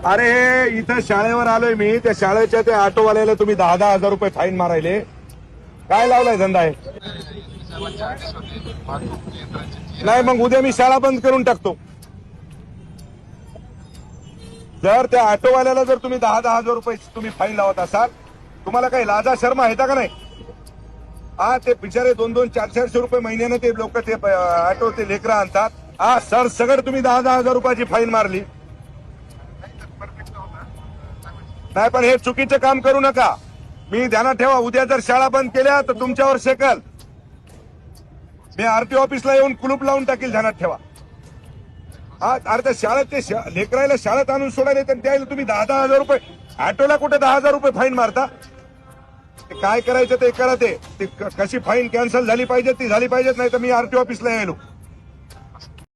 अरे इथं शाळेवर आलोय मी, त्या शाळेच्या त्या ऑटोवाल्याला तुम्ही 10,000 रुपये फाईन मारायले. काय लावलाय धंदा आहे? नाही मग उद्या मी शाळा बंद करून टाकतो. जर त्या ऑटोवाल्याला जर तुम्ही 10,000 रुपये तुम्ही फाईन लावत असाल, तुम्हाला काही लाजा शर्मा येता का नाही? हा, ते बिचारे 200, 400 रुपये महिन्याने ते लोक ते ऑटो ते लेकरं आणतात. हा सर सगळं तुम्ही 10,000 रुपयाची फाईन मारली. नाही पण हे चुकीचं काम करू नका. मी ध्यानात ठेवा, उद्या जर शाळा बंद केल्या तर तुमच्यावर शेकल. मी आरटीओ ऑफिसला येऊन कुलूप लावून टाकील, ध्यानात ठेवा. हा, अरे त्या शाळेत ते लेकरायला शाळेत आणून सोडायला तर त्याला तुम्ही 10,000 रुपये, ऑटोला कुठे 10,000 रुपये फाईन मारता? काय करायचं ते करा. ते कशी फाईन कॅन्सल झाली पाहिजे ती झाली पाहिजेत, नाही तर मी आरटीओ ऑफिसला यायलो.